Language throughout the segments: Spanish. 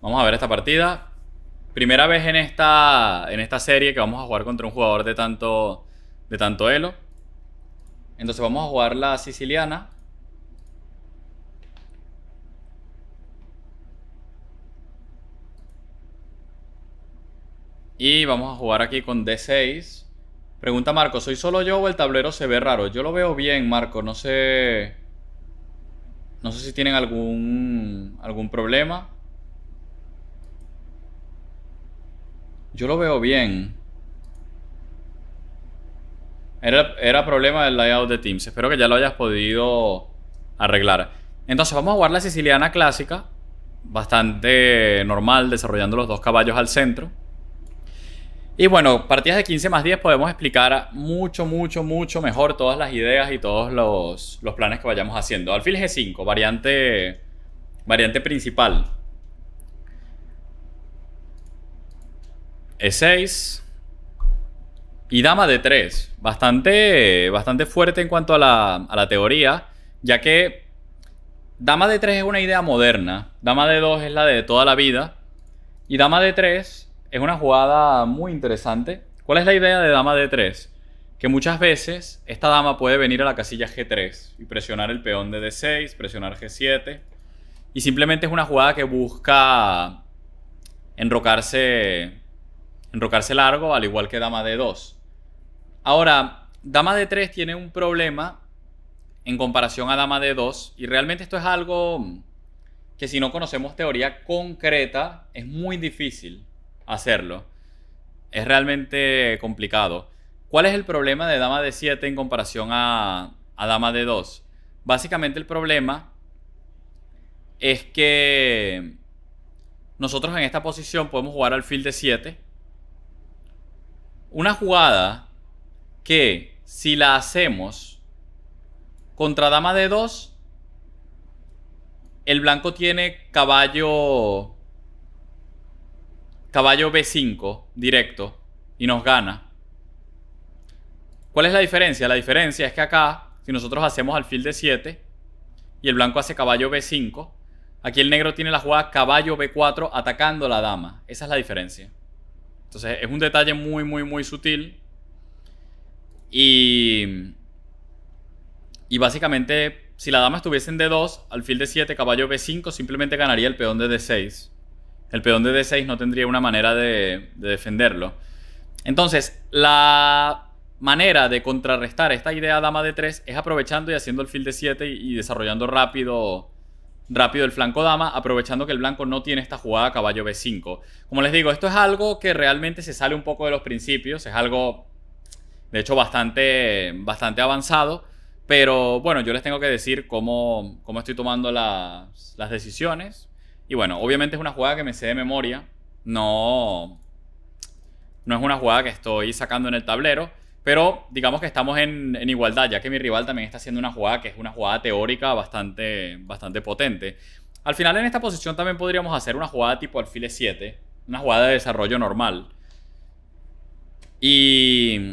Vamos a ver esta partida. Primera vez en esta serie que vamos a jugar contra un jugador de tanto elo. Entonces vamos a jugar la siciliana. Y vamos a jugar aquí con D6. Pregunta Marco, ¿soy solo yo o el tablero se ve raro? Yo lo veo bien, Marco. No sé. No sé si tienen algún problema. Yo lo veo bien. Era problema del layout de Teams. Espero que ya lo hayas podido arreglar. Entonces vamos a jugar la siciliana clásica. Bastante normal, desarrollando los dos caballos al centro. Y bueno, partidas de 15 más 10 podemos explicar mucho, mucho, mucho mejor todas las ideas y todos los planes que vayamos haciendo. Alfil G5, variante principal. E6. Y dama de 3. Bastante fuerte en cuanto a la teoría, ya que dama de 3 es una idea moderna. Dama de 2 es la de toda la vida. Y dama de 3 es una jugada muy interesante. ¿Cuál es la idea de dama de 3? Que muchas veces esta dama puede venir a la casilla G3 y presionar el peón de D6, presionar G7. Y simplemente es una jugada que busca enrocarse largo, al igual que dama de 2. Ahora, dama de 3 tiene un problema en comparación a dama de 2. Y realmente esto es algo que, si no conocemos teoría concreta, es muy difícil hacerlo. Es realmente complicado. ¿Cuál es el problema de dama de 7 en comparación a dama de 2? Básicamente el problema es que nosotros en esta posición podemos jugar alfil de 7. Una jugada que, si la hacemos contra dama de 2, el blanco tiene caballo B5 directo y nos gana. ¿Cuál es la diferencia? La diferencia es que acá, si nosotros hacemos alfil de 7 y el blanco hace caballo B5, aquí el negro tiene la jugada caballo B4 atacando la dama. Esa es la diferencia. Entonces es un detalle muy, muy, muy sutil. Y básicamente, si la dama estuviese en D2, alfil de 7, caballo B5, simplemente ganaría el peón de D6. El peón de D6 no tendría una manera de defenderlo. Entonces, la manera de contrarrestar esta idea dama de 3 es aprovechando y haciendo alfil de 7 y desarrollando rápido el flanco dama, aprovechando que el blanco no tiene esta jugada caballo B5. Como les digo, esto es algo que realmente se sale un poco de los principios. Es algo, de hecho, bastante avanzado. Pero bueno, yo les tengo que decir cómo estoy tomando las decisiones. Y bueno, obviamente es una jugada que me sé de memoria. No es una jugada que estoy sacando en el tablero. Pero digamos que estamos en igualdad, ya que mi rival también está haciendo una jugada que es una jugada teórica bastante potente. Al final, en esta posición también podríamos hacer una jugada tipo alfil E7. Una jugada de desarrollo normal. Y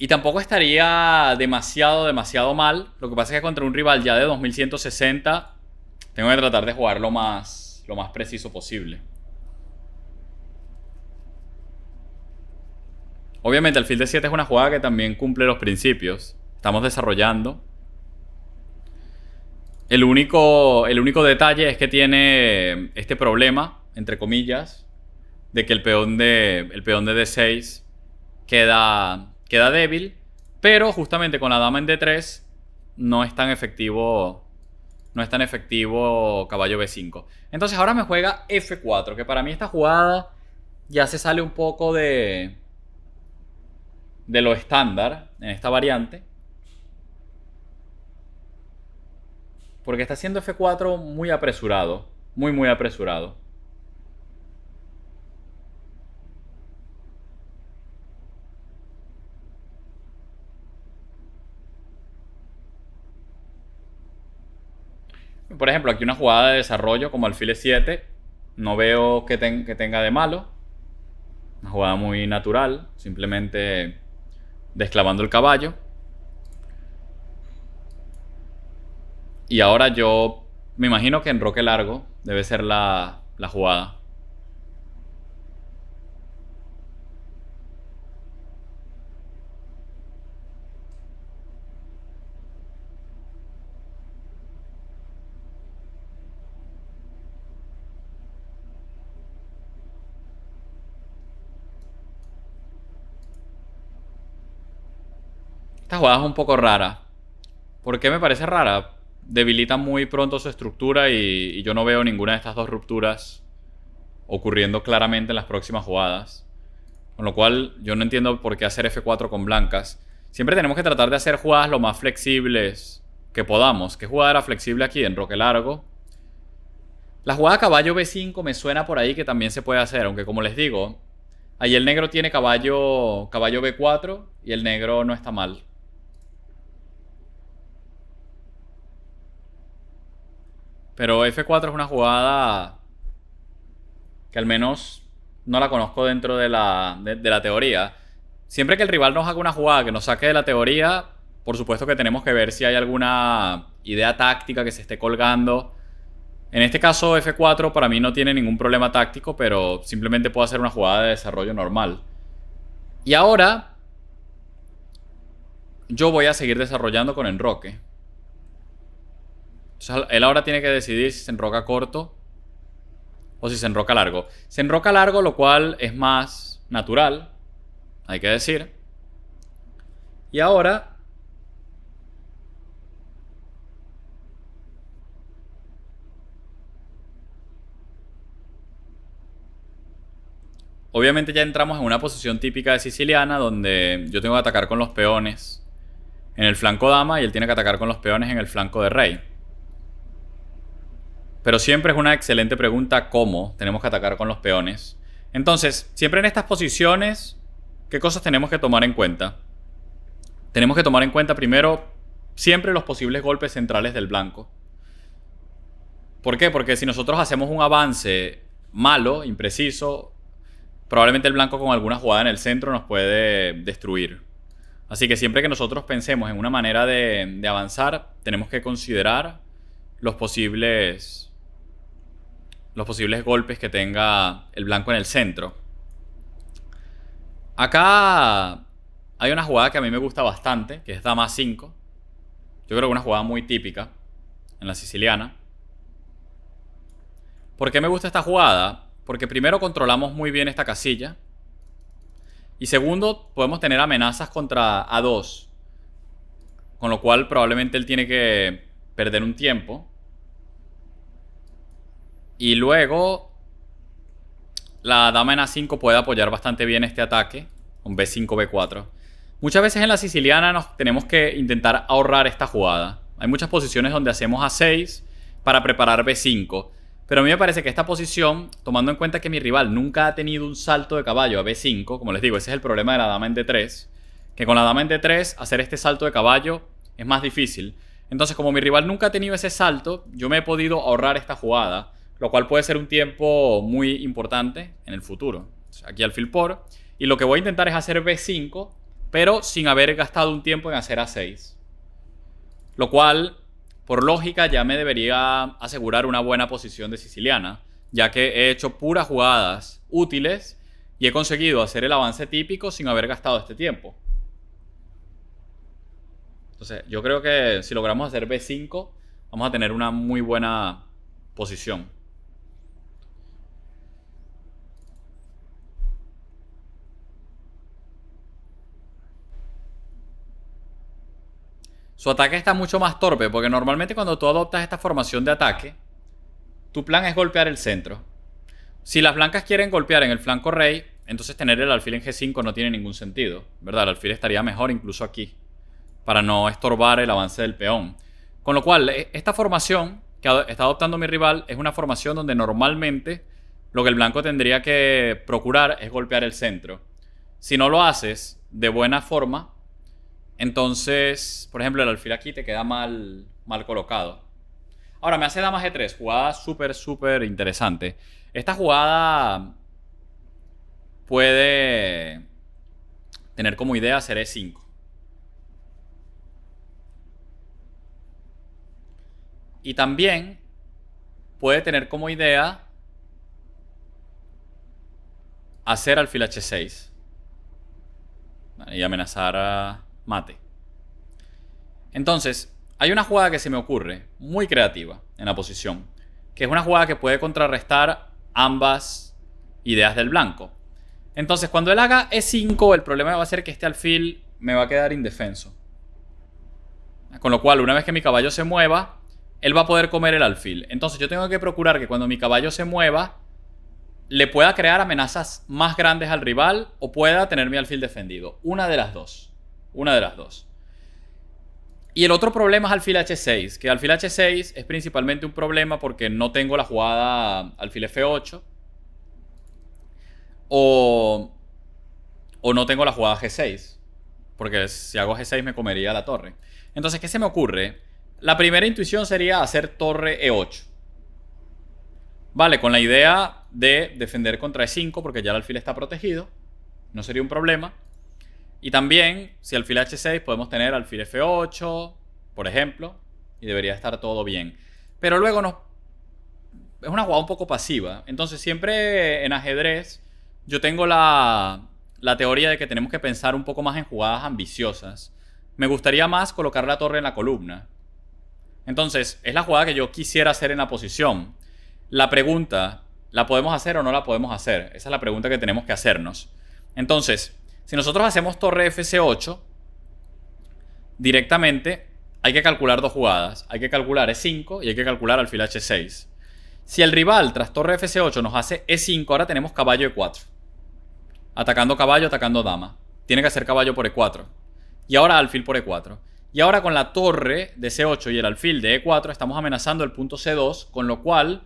tampoco estaría demasiado mal. Lo que pasa es que contra un rival ya de 2160 tengo que tratar de jugar lo más preciso posible. Obviamente alfil de 7 es una jugada que también cumple los principios. Estamos desarrollando. El único detalle es que tiene este problema, entre comillas, de que el peón de D6 queda débil, pero justamente con la dama en D3 no es tan efectivo caballo B5. Entonces ahora me juega F4, que para mí esta jugada ya se sale un poco de lo estándar en esta variante, porque está haciendo F4 muy apresurado, muy apresurado. Por ejemplo, aquí una jugada de desarrollo como alfil E7, no veo que tenga de malo. Una jugada muy natural, simplemente desclavando el caballo. Y ahora yo me imagino que enroque largo debe ser la jugada. Esta jugada es un poco rara. ¿Por qué me parece rara? Debilita muy pronto su estructura y yo no veo ninguna de estas dos rupturas ocurriendo claramente en las próximas jugadas. Con lo cual yo no entiendo por qué hacer F4 con blancas. Siempre tenemos que tratar de hacer jugadas lo más flexibles que podamos. ¿Qué jugada era flexible aquí? Enroque largo. La jugada caballo B5 me suena por ahí que también se puede hacer. Aunque como les digo, ahí el negro tiene caballo B4 y el negro no está mal. Pero F4 es una jugada que al menos no la conozco dentro de la teoría. Siempre que el rival nos haga una jugada que nos saque de la teoría, por supuesto que tenemos que ver si hay alguna idea táctica que se esté colgando. En este caso F4 para mí no tiene ningún problema táctico, pero simplemente puedo hacer una jugada de desarrollo normal. Y ahora yo voy a seguir desarrollando con enroque. Entonces, él ahora tiene que decidir si se enroca corto o si se enroca largo. Se enroca largo, lo cual es más natural, hay que decir. Y ahora obviamente ya entramos en una posición típica de siciliana donde yo tengo que atacar con los peones en el flanco dama y él tiene que atacar con los peones en el flanco de rey. Pero siempre es una excelente pregunta cómo tenemos que atacar con los peones. Entonces, siempre en estas posiciones, ¿qué cosas tenemos que tomar en cuenta? Tenemos que tomar en cuenta primero siempre los posibles golpes centrales del blanco. ¿Por qué? Porque si nosotros hacemos un avance malo, impreciso, probablemente el blanco con alguna jugada en el centro nos puede destruir. Así que siempre que nosotros pensemos en una manera de avanzar, tenemos que considerar los posibles golpes que tenga el blanco en el centro. Acá hay una jugada que a mí me gusta bastante, que es dama 5. Yo creo que es una jugada muy típica en la siciliana. ¿Por qué me gusta esta jugada? Porque primero controlamos muy bien esta casilla. Y segundo, podemos tener amenazas contra A2. Con lo cual probablemente él tiene que perder un tiempo. Y luego la dama en A5 puede apoyar bastante bien este ataque con B5, B4. Muchas veces en la siciliana nos tenemos que intentar ahorrar esta jugada. Hay muchas posiciones donde hacemos A6 para preparar B5. Pero a mí me parece que esta posición, tomando en cuenta que mi rival nunca ha tenido un salto de caballo a B5, como les digo, ese es el problema de la dama en D3, que con la dama en D3 hacer este salto de caballo es más difícil. Entonces, como mi rival nunca ha tenido ese salto, yo me he podido ahorrar esta jugada, lo cual puede ser un tiempo muy importante en el futuro. O sea, aquí alfil por. Y lo que voy a intentar es hacer B5, pero sin haber gastado un tiempo en hacer A6. Lo cual, por lógica, ya me debería asegurar una buena posición de siciliana, ya que he hecho puras jugadas útiles y he conseguido hacer el avance típico sin haber gastado este tiempo. Entonces, yo creo que si logramos hacer B5, vamos a tener una muy buena posición. Su ataque está mucho más torpe, porque normalmente cuando tú adoptas esta formación de ataque, tu plan es golpear el centro. Si las blancas quieren golpear en el flanco rey, entonces tener el alfil en G5 no tiene ningún sentido, ¿verdad? El alfil estaría mejor incluso aquí, para no estorbar el avance del peón. Con lo cual, esta formación que está adoptando mi rival es una formación donde normalmente lo que el blanco tendría que procurar es golpear el centro. Si no lo haces de buena forma, entonces, por ejemplo, el alfil aquí te queda mal colocado. Ahora, me hace dama G3, jugada súper interesante. Esta jugada puede tener como idea hacer E5. Y también puede tener como idea hacer alfil H6. Y amenazar a mate. Entonces, hay una jugada que se me ocurre, muy creativa en la posición, que es una jugada que puede contrarrestar ambas ideas del blanco. Entonces, cuando él haga E5, el problema va a ser que este alfil me va a quedar indefenso. Con lo cual, una vez que mi caballo se mueva, él va a poder comer el alfil. Entonces yo tengo que procurar que cuando mi caballo se mueva, le pueda crear amenazas más grandes al rival o pueda tener mi alfil defendido. Una de las dos. Una de las dos. Y el otro problema es alfil h6, que alfil h6 es principalmente un problema porque no tengo la jugada alfil f8 o no tengo la jugada g6, porque si hago g6 me comería la torre. Entonces, ¿qué se me ocurre? La primera intuición sería hacer torre e8. Vale, con la idea de defender contra e5 porque ya el alfil está protegido. No sería un problema. Y también, si alfil h6, podemos tener alfil f8, por ejemplo, y debería estar todo bien. Pero luego no. Es una jugada un poco pasiva. Entonces, siempre en ajedrez, yo tengo la teoría de que tenemos que pensar un poco más en jugadas ambiciosas. Me gustaría más colocar la torre en la columna. Entonces, es la jugada que yo quisiera hacer en la posición. La pregunta, ¿la podemos hacer o no la podemos hacer? Esa es la pregunta que tenemos que hacernos. Entonces, si nosotros hacemos torre fc8, directamente hay que calcular dos jugadas. Hay que calcular e5 y hay que calcular alfil h6. Si el rival tras torre fc8 nos hace e5, ahora tenemos caballo e4. Atacando caballo, atacando dama. Tiene que hacer caballo por e4. Y ahora alfil por e4. Y ahora con la torre de c8 y el alfil de e4 estamos amenazando el punto c2, con lo cual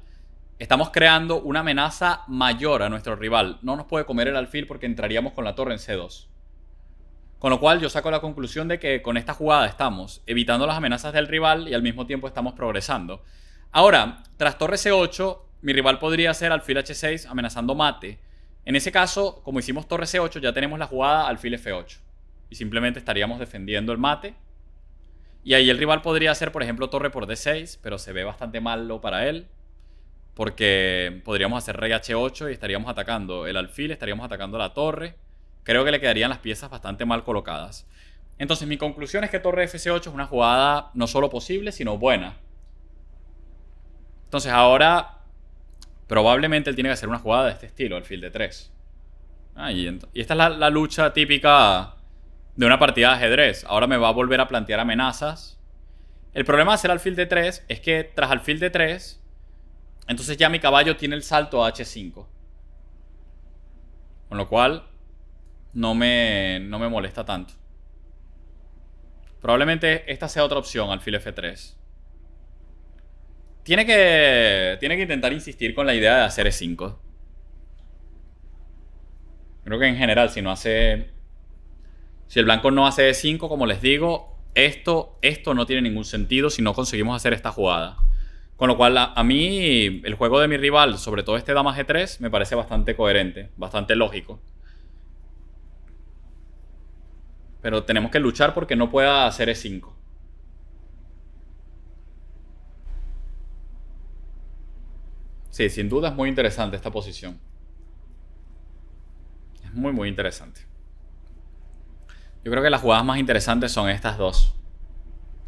estamos creando una amenaza mayor a nuestro rival. No nos puede comer el alfil porque entraríamos con la torre en c2. Con lo cual yo saco la conclusión de que con esta jugada estamos evitando las amenazas del rival y al mismo tiempo estamos progresando. Ahora, tras torre c8, mi rival podría hacer alfil h6 amenazando mate. En ese caso, como hicimos torre c8, ya tenemos la jugada alfil f8. Y simplemente estaríamos defendiendo el mate. Y ahí el rival podría hacer, por ejemplo, torre por d6, pero se ve bastante malo para él. Porque podríamos hacer rey h8 y estaríamos atacando el alfil, estaríamos atacando la torre. Creo que le quedarían las piezas bastante mal colocadas. Entonces mi conclusión es que torre fc8 es una jugada no solo posible, sino buena. Entonces ahora probablemente él tiene que hacer una jugada de este estilo, alfil d3. Y esta es la lucha típica de una partida de ajedrez. Ahora me va a volver a plantear amenazas. El problema de hacer alfil d3 es que tras alfil d3, entonces ya mi caballo tiene el salto a h5. Con lo cual no me molesta tanto. Probablemente esta sea otra opción, alfil f3. Tiene que intentar insistir con la idea de hacer e5. Creo que en general, si el blanco no hace e5, como les digo, esto no tiene ningún sentido si no conseguimos hacer esta jugada. Con lo cual, a mí, el juego de mi rival, sobre todo este dama g3, me parece bastante coherente, bastante lógico. Pero tenemos que luchar porque no pueda hacer e5. Sí, sin duda es muy interesante esta posición. Es muy, muy interesante. Yo creo que las jugadas más interesantes son estas dos.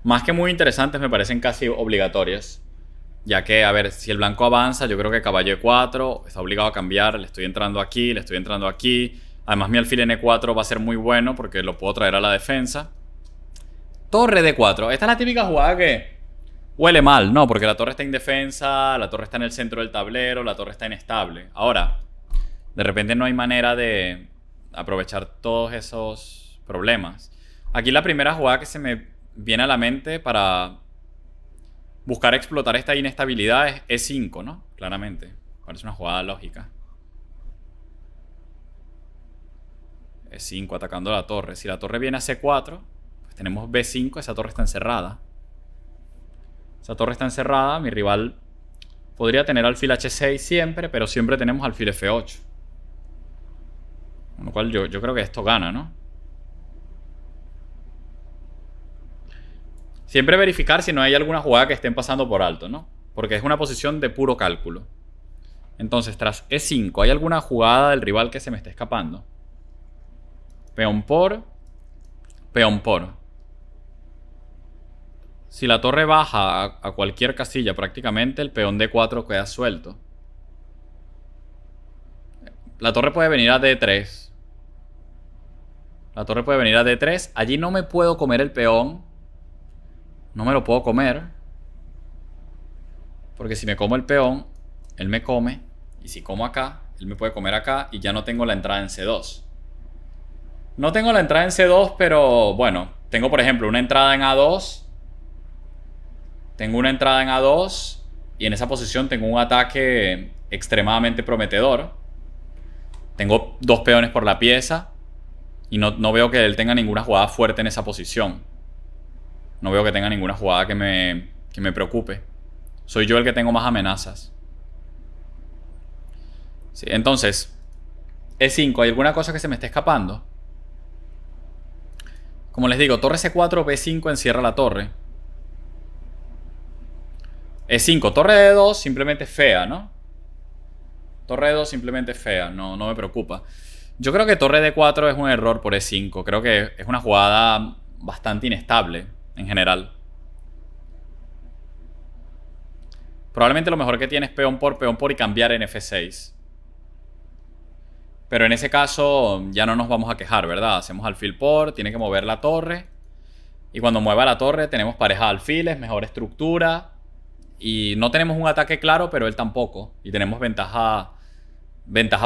Más que muy interesantes, me parecen casi obligatorias. Ya que, a ver, si el blanco avanza, yo creo que caballo e4 está obligado a cambiar. Le estoy entrando aquí, le estoy entrando aquí. Además, mi alfil en e4 va a ser muy bueno porque lo puedo traer a la defensa. Torre d4. Esta es la típica jugada que huele mal, ¿no? Porque la torre está indefensa, la torre está en el centro del tablero, la torre está inestable. Ahora, de repente no hay manera de aprovechar todos esos problemas. Aquí la primera jugada que se me viene a la mente para buscar explotar esta inestabilidad es e5, ¿no? Claramente. Parece una jugada lógica. E5 atacando la torre. Si la torre viene a c4, pues tenemos b5, esa torre está encerrada. Esa torre está encerrada, mi rival podría tener alfil h6 siempre, pero siempre tenemos alfil f8. Con lo cual yo creo que esto gana, ¿no? Siempre verificar si no hay alguna jugada que estén pasando por alto, ¿no? Porque es una posición de puro cálculo. Entonces, tras e5, ¿hay alguna jugada del rival que se me esté escapando? Peón por. Peón por. Si la torre baja a cualquier casilla, prácticamente el peón d4 queda suelto. La torre puede venir a d3. La torre puede venir a d3. Allí no me puedo comer el peón. No me lo puedo comer. Porque si me como el peón, él me come. Y si como acá, él me puede comer acá. Y ya no tengo la entrada en C2. No tengo la entrada en C2, pero bueno. Tengo, por ejemplo, una entrada en A2. Tengo una entrada en A2. Y en esa posición tengo un ataque extremadamente prometedor. Tengo 2 peones por la pieza. Y no veo que él tenga ninguna jugada fuerte en esa posición. No veo que tenga ninguna jugada que me preocupe. Soy yo el que tengo más amenazas. Sí, entonces, E5, ¿hay alguna cosa que se me esté escapando? Como les digo, torre C4, B5 encierra la torre. E5, torre D2 simplemente fea, ¿no? Torre D2 simplemente fea, no me preocupa. Yo creo que torre D4 es un error por E5. Creo que es una jugada bastante inestable en general. Probablemente lo mejor que tiene es peón por y cambiar en F6. Pero en ese caso ya no nos vamos a quejar, ¿verdad? Hacemos alfil por, tiene que mover la torre. Y cuando mueva la torre tenemos pareja de alfiles, mejor estructura. Y no tenemos un ataque claro, pero él tampoco. Y tenemos ventaja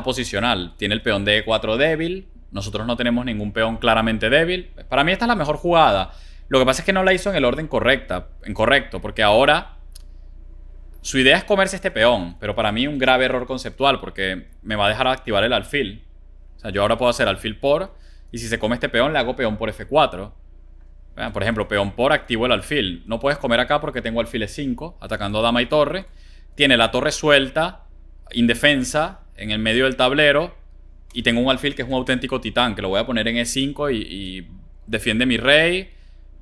posicional. Tiene el peón de E4 débil. Nosotros no tenemos ningún peón claramente débil. Para mí esta es la mejor jugada. Lo que pasa es que no la hizo en el orden correcto. Porque ahora su idea es comerse este peón. Pero para mí un grave error conceptual. Porque me va a dejar activar el alfil. O sea, yo ahora puedo hacer alfil por. Y si se come este peón, le hago peón por F4. Por ejemplo, peón por, activo el alfil. No puedes comer acá porque tengo alfil E5, atacando dama y torre. Tiene la torre suelta, indefensa, en el medio del tablero. Y tengo un alfil que es un auténtico titán, que lo voy a poner en E5 y defiende mi rey,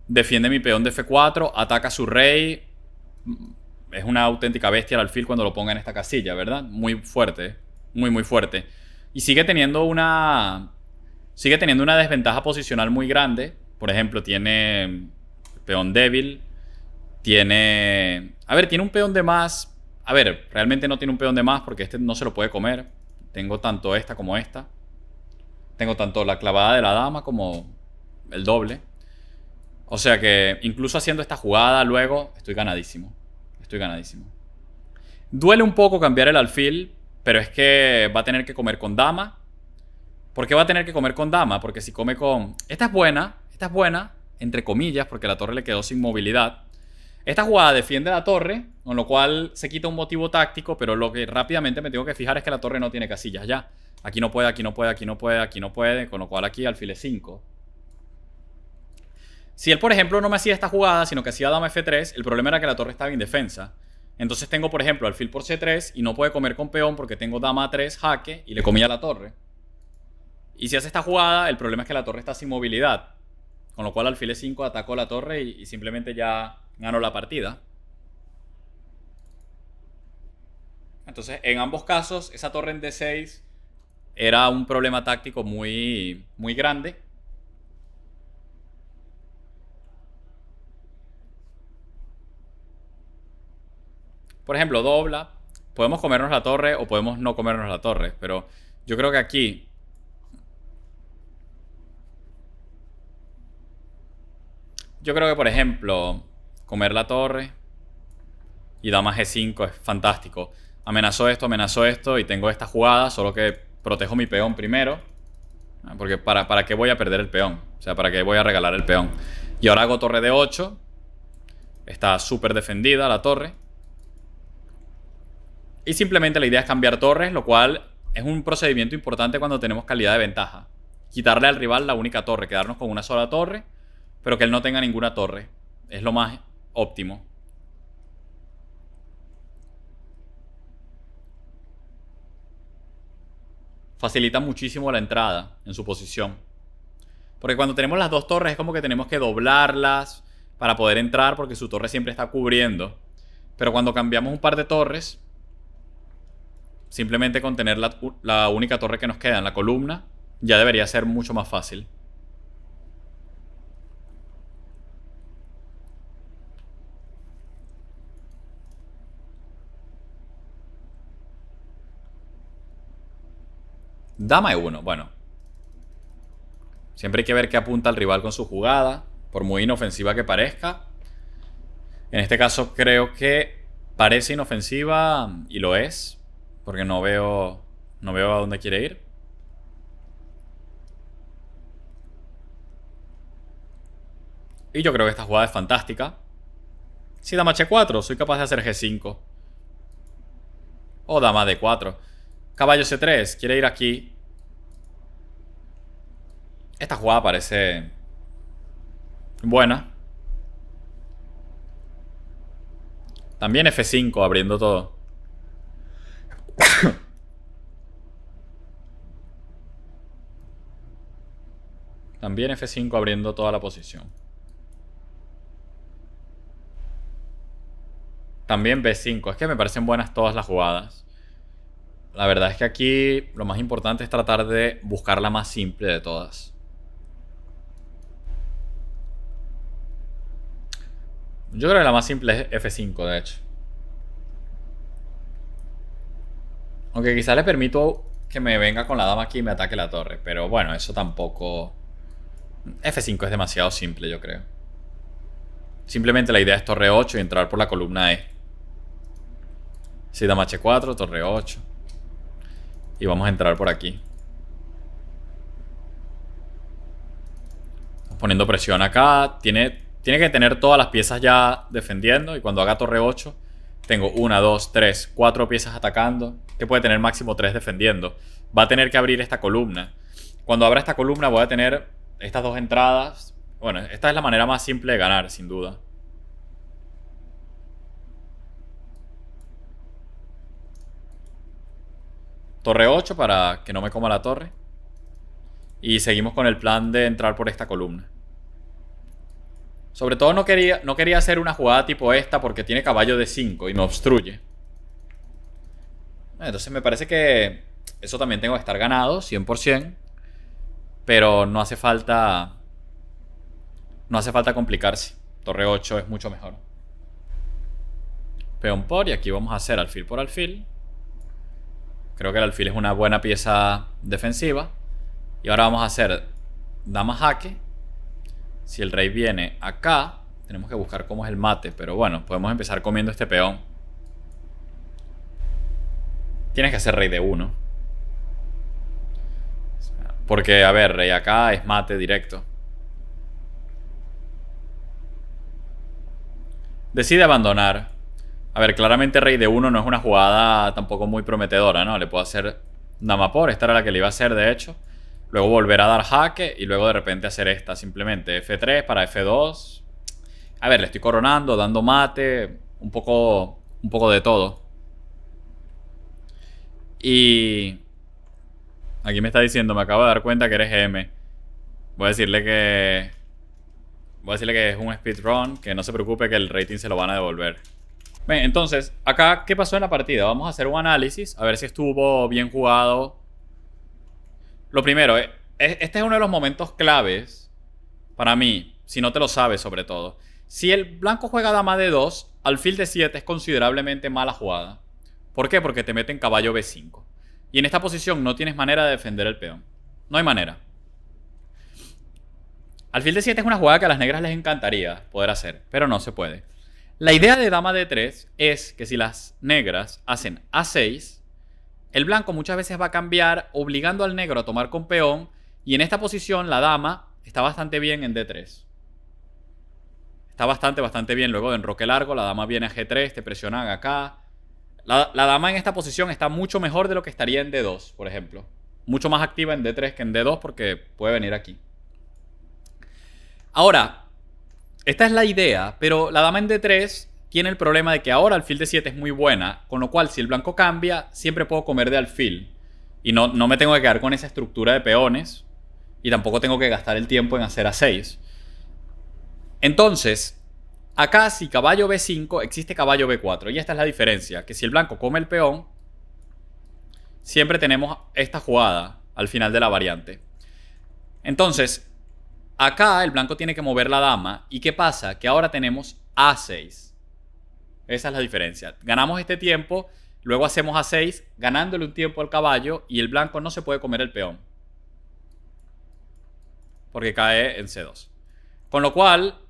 defiende mi peón de F4, ataca a su rey. Es una auténtica bestia el alfil cuando lo ponga en esta casilla, ¿verdad? Muy fuerte, muy fuerte. Y sigue teniendo una desventaja posicional muy grande. Por ejemplo, tiene peón débil. Tiene un peón de más. A ver, realmente no tiene un peón de más porque este no se lo puede comer. Tengo tanto esta como esta. Tengo tanto la clavada de la dama como el doble. O sea que incluso haciendo esta jugada luego estoy ganadísimo. Duele un poco cambiar el alfil, pero es que va a tener que comer con dama. ¿Por qué va a tener que comer con dama? Porque si come con... Esta es buena, entre comillas, porque la torre le quedó sin movilidad. Esta jugada defiende la torre, con lo cual se quita un motivo táctico, pero lo que rápidamente me tengo que fijar es que la torre no tiene casillas ya. Aquí no puede, aquí no puede, aquí no puede, aquí no puede, con lo cual aquí alfil E5. Si él, por ejemplo, no me hacía esta jugada, sino que hacía dama F3, el problema era que la torre estaba indefensa. Entonces tengo, por ejemplo, alfil por C3 y no puede comer con peón porque tengo dama A3 jaque y le comía la torre. Y si hace esta jugada, el problema es que la torre está sin movilidad. Con lo cual alfil E5 atacó la torre y simplemente ya ganó la partida. Entonces, en ambos casos, esa torre en D6 era un problema táctico muy grande. Por ejemplo, dobla. Podemos comernos la torre o podemos no comernos la torre. Pero yo creo que aquí... Yo creo que, por ejemplo, comer la torre y dama G5 es fantástico. Amenazó esto y tengo esta jugada, solo que protejo mi peón primero. Porque ¿para qué voy a perder el peón? O sea, ¿para qué voy a regalar el peón? Y ahora hago torre D8. Está súper defendida la torre. Y simplemente la idea es cambiar torres, lo cual es un procedimiento importante cuando tenemos calidad de ventaja. Quitarle al rival la única torre, quedarnos con una sola torre, pero que él no tenga ninguna torre. Es lo más óptimo. Facilita muchísimo la entrada en su posición. Porque cuando tenemos las dos torres es como que tenemos que doblarlas para poder entrar porque su torre siempre está cubriendo. Pero cuando cambiamos un par de torres, simplemente con tener la única torre que nos queda en la columna, ya debería ser mucho más fácil. Dama E1, bueno. Siempre hay que ver qué apunta el rival con su jugada. Por muy inofensiva que parezca. En este caso creo que parece inofensiva y lo es, porque no veo a dónde quiere ir. Y yo creo que esta jugada es fantástica. Si dama h4, soy capaz de hacer g5. O dama d4. Caballo c3, quiere ir aquí. Esta jugada parece buena. También f5, abriendo todo. También f5, abriendo toda la posición. También b5. Es que me parecen buenas todas las jugadas. La verdad es que aquí lo más importante es tratar de buscar la más simple de todas. Yo creo que la más simple es f5, de hecho. Aunque quizás le permito que me venga con la dama aquí y me ataque la torre. Pero bueno, eso tampoco... f5 es demasiado simple, yo creo. Simplemente la idea es torre 8 y entrar por la columna E. Si dama h4, torre 8. Y vamos a entrar por aquí. Poniendo presión acá. Tiene que tener todas las piezas ya defendiendo. Y cuando haga torre 8, tengo 1, 2, 3, 4 piezas atacando. Que puede tener máximo 3 defendiendo. Va a tener que abrir esta columna. Cuando abra esta columna voy a tener estas dos entradas. Bueno, esta es la manera más simple de ganar, sin duda. Torre 8 para que no me coma la torre. Y seguimos con el plan de entrar por esta columna. Sobre todo no quería hacer una jugada tipo esta porque tiene caballo de 5 y me obstruye. Entonces me parece que eso también tengo que estar ganado, 100%. Pero no hace falta... No hace falta complicarse. Torre 8 es mucho mejor. Peón por, y aquí vamos a hacer alfil por alfil. Creo que el alfil es una buena pieza defensiva. Y ahora vamos a hacer dama jaque. Si el rey viene acá, tenemos que buscar cómo es el mate. Pero bueno, podemos empezar comiendo este peón. Tienes que hacer rey de 1. Porque, a ver, rey acá es mate directo. Decide abandonar. A ver, claramente rey de 1 no es una jugada tampoco muy prometedora, ¿no? Le puedo hacer dama por. Esta era la que le iba a hacer, de hecho. Luego volver a dar jaque y luego de repente hacer esta simplemente. F3 para F2. A ver, le estoy coronando, dando mate. Un poco de todo. Y... aquí me está diciendo, me acabo de dar cuenta que eres M. Voy a decirle que es un speedrun, que no se preocupe que el rating se lo van a devolver. Bien, entonces, acá, ¿qué pasó en la partida? Vamos a hacer un análisis, a ver si estuvo bien jugado. Lo primero, este es uno de los momentos claves para mí, si no te lo sabes sobre todo. Si el blanco juega dama de 2, alfil de 7 es considerablemente mala jugada. ¿Por qué? Porque te meten caballo b5. Y en esta posición no tienes manera de defender el peón. No hay manera. Alfil de 7 es una jugada que a las negras les encantaría poder hacer, pero no se puede. La idea de dama de 3 es que si las negras hacen a6, el blanco muchas veces va a cambiar obligando al negro a tomar con peón, y en esta posición la dama está bastante bien en d3. Está bastante bien. Luego de enroque largo, la dama viene a g3, te presionan acá. La dama en esta posición está mucho mejor de lo que estaría en d2, por ejemplo. Mucho más activa en d3 que en d2 porque puede venir aquí. Ahora, esta es la idea, pero la dama en d3 tiene el problema de que ahora alfil de 7 es muy buena, con lo cual si el blanco cambia, siempre puedo comer de alfil. Y no me tengo que quedar con esa estructura de peones, y tampoco tengo que gastar el tiempo en hacer a6. Entonces, acá si caballo b5, existe caballo b4, y esta es la diferencia, que si el blanco come el peón, siempre tenemos esta jugada al final de la variante. Entonces, acá el blanco tiene que mover la dama. ¿Y qué pasa? Que ahora tenemos a6. Esa es la diferencia. Ganamos este tiempo, luego hacemos a6, ganándole un tiempo al caballo, y el blanco no se puede comer el peón. Porque cae en c2. Con lo cual,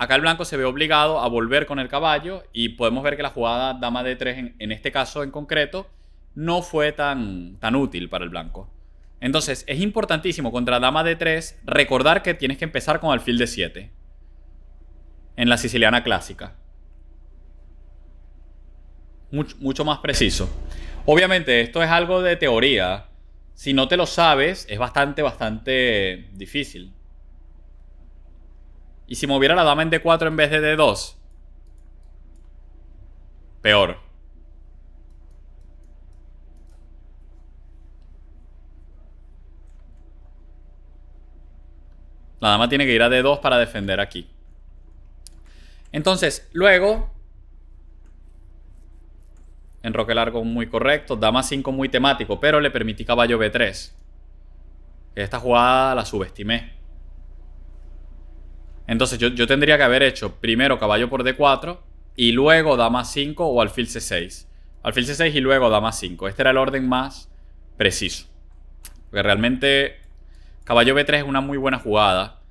acá el blanco se ve obligado a volver con el caballo y podemos ver que la jugada dama d3 en este caso en concreto no fue tan útil para el blanco. Entonces es importantísimo contra dama d3 recordar que tienes que empezar con alfil d7 en la siciliana clásica. Mucho más preciso. Obviamente esto es algo de teoría. Si no te lo sabes es bastante difícil. Y si moviera la dama en d4 en vez de d2, peor. La dama tiene que ir a d2 para defender aquí. Entonces, luego, enroque largo muy correcto, dama 5 muy temático, pero le permití caballo b3. Esta jugada la subestimé. Entonces yo tendría que haber hecho primero caballo por d4 y luego dama 5 o alfil c6. Alfil c6 y luego dama 5. Este era el orden más preciso. Porque realmente caballo b3 es una muy buena jugada.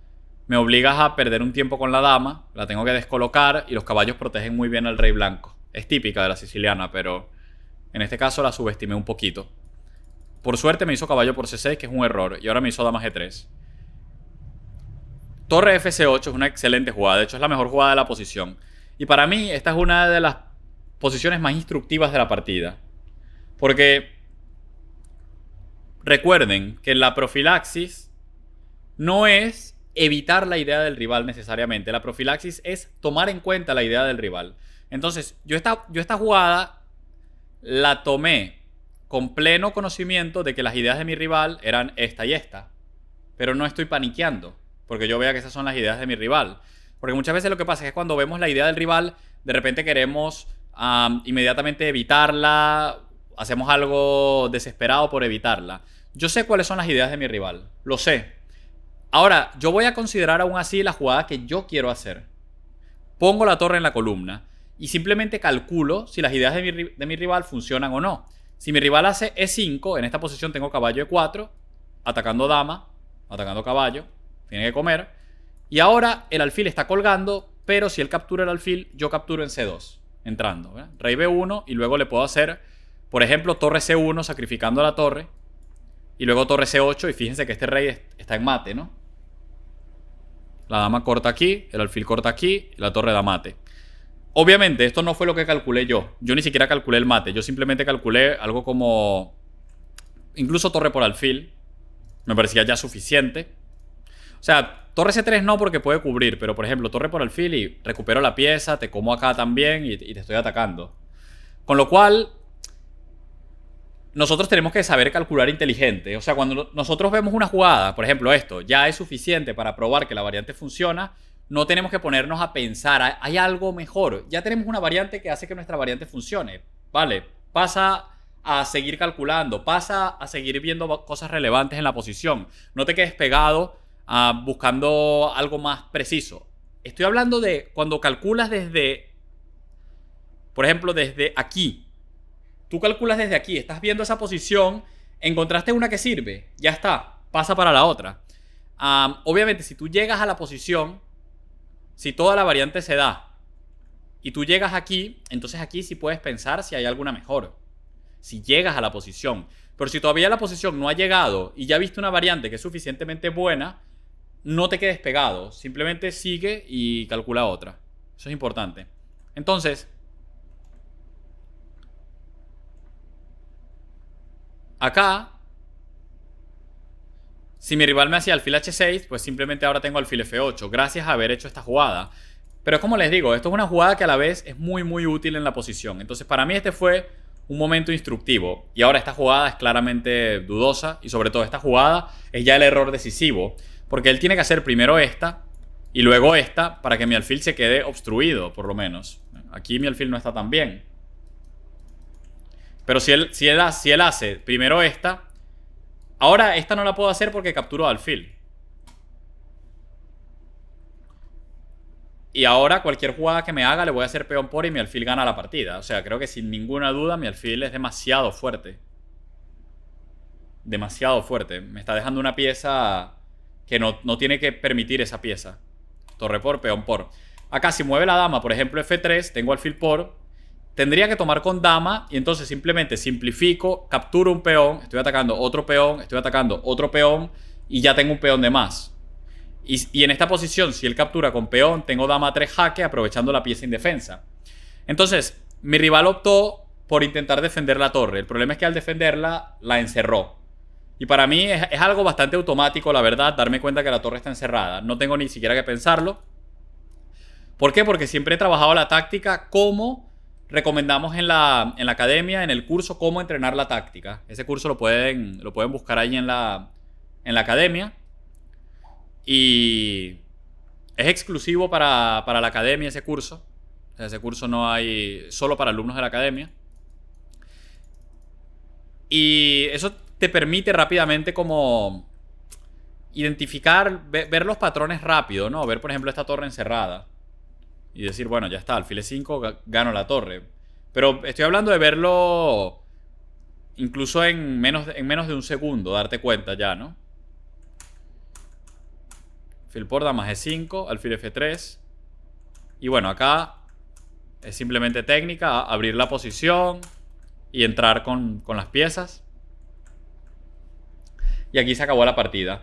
Me obligas a perder un tiempo con la dama, la tengo que descolocar y los caballos protegen muy bien al rey blanco. Es típica de la siciliana, pero en este caso la subestimé un poquito. Por suerte me hizo caballo por c6, que es un error, y ahora me hizo dama g3. Torre fc8 es una excelente jugada, de hecho es la mejor jugada de la posición. Y para mí esta es una de las posiciones más instructivas de la partida. Porque recuerden que la profilaxis no es evitar la idea del rival necesariamente. La profilaxis es tomar en cuenta la idea del rival. Entonces, yo esta jugada la tomé con pleno conocimiento de que las ideas de mi rival eran esta y esta. Pero no estoy paniqueando, porque yo vea que esas son las ideas de mi rival. Porque muchas veces lo que pasa es que cuando vemos la idea del rival, de repente queremos inmediatamente evitarla, hacemos algo desesperado por evitarla. Yo sé cuáles son las ideas de mi rival, lo sé. Ahora, yo voy a considerar aún así la jugada que yo quiero hacer. Pongo la torre en la columna y simplemente calculo si las ideas de mi rival funcionan o no. Si mi rival hace e5, en esta posición tengo caballo e4, atacando dama, atacando caballo, tiene que comer. Y ahora el alfil está colgando, pero si él captura el alfil, yo capturo en c2, entrando. Rey b1 y luego le puedo hacer, por ejemplo, torre c1 sacrificando la torre. Y luego torre c8 y fíjense que este rey está en mate, ¿no? La dama corta aquí, el alfil corta aquí y la torre da mate. Obviamente esto no fue lo que calculé yo. Yo ni siquiera calculé el mate. Yo simplemente calculé algo como... incluso torre por alfil. Me parecía ya suficiente. O sea, torre c3 no porque puede cubrir. Pero por ejemplo, torre por alfil y recupero la pieza, te como acá también y te estoy atacando. Con lo cual... nosotros tenemos que saber calcular inteligente. O sea, cuando nosotros vemos una jugada, por ejemplo esto, ya es suficiente para probar que la variante funciona, no tenemos que ponernos a pensar, hay algo mejor. Ya tenemos una variante que hace que nuestra variante funcione. Vale, pasa a seguir calculando, pasa a seguir viendo cosas relevantes en la posición. No te quedes pegado buscando algo más preciso. Estoy hablando de cuando calculas desde, por ejemplo, desde aquí. Tú calculas desde aquí, estás viendo esa posición, encontraste una que sirve, ya está, pasa para la otra. Obviamente, si tú llegas a la posición, si toda la variante se da y tú llegas aquí, entonces aquí sí puedes pensar si hay alguna mejor. Si llegas a la posición. Pero si todavía la posición no ha llegado y ya viste una variante que es suficientemente buena, no te quedes pegado. Simplemente sigue y calcula otra. Eso es importante. Entonces... acá, si mi rival me hacía alfil h6, pues simplemente ahora tengo alfil f8, gracias a haber hecho esta jugada. Pero como les digo, esto es una jugada que a la vez es muy útil en la posición. Entonces para mí este fue un momento instructivo. Y ahora esta jugada es claramente dudosa. Y sobre todo esta jugada es ya el error decisivo. Porque él tiene que hacer primero esta y luego esta para que mi alfil se quede obstruido, por lo menos. Aquí mi alfil no está tan bien. Pero si él hace primero esta, ahora esta no la puedo hacer porque capturo alfil. Y ahora cualquier jugada que me haga le voy a hacer peón por y mi alfil gana la partida. O sea, creo que sin ninguna duda mi alfil es demasiado fuerte. Demasiado fuerte. Me está dejando una pieza que no tiene que permitir esa pieza. Torre por, peón por. Acá si mueve la dama, por ejemplo F3, tengo alfil por, tendría que tomar con dama y entonces simplemente simplifico, capturo un peón, estoy atacando otro peón, estoy atacando otro peón y ya tengo un peón de más. Y en esta posición, si él captura con peón, tengo dama 3 jaque aprovechando la pieza indefensa. Entonces, mi rival optó por intentar defender la torre. El problema es que al defenderla, la encerró. Y para mí es algo bastante automático, la verdad, darme cuenta que la torre está encerrada. No tengo ni siquiera que pensarlo. ¿Por qué? Porque siempre he trabajado la táctica como recomendamos en la academia, en el curso, cómo entrenar la táctica. Ese curso lo pueden buscar ahí en la academia. Y es exclusivo para la academia ese curso. O sea, ese curso no hay solo para alumnos de la academia. Y eso te permite rápidamente como identificar, ver los patrones rápido, ¿no? Ver, por ejemplo, esta torre encerrada. Y decir, bueno, ya está, alfil E5, gano la torre. Pero estoy hablando de verlo incluso en menos de un segundo, darte cuenta ya, ¿no? Alfil por dama G5, alfil F3. Y bueno, acá es simplemente técnica, abrir la posición y entrar con las piezas. Y aquí se acabó la partida.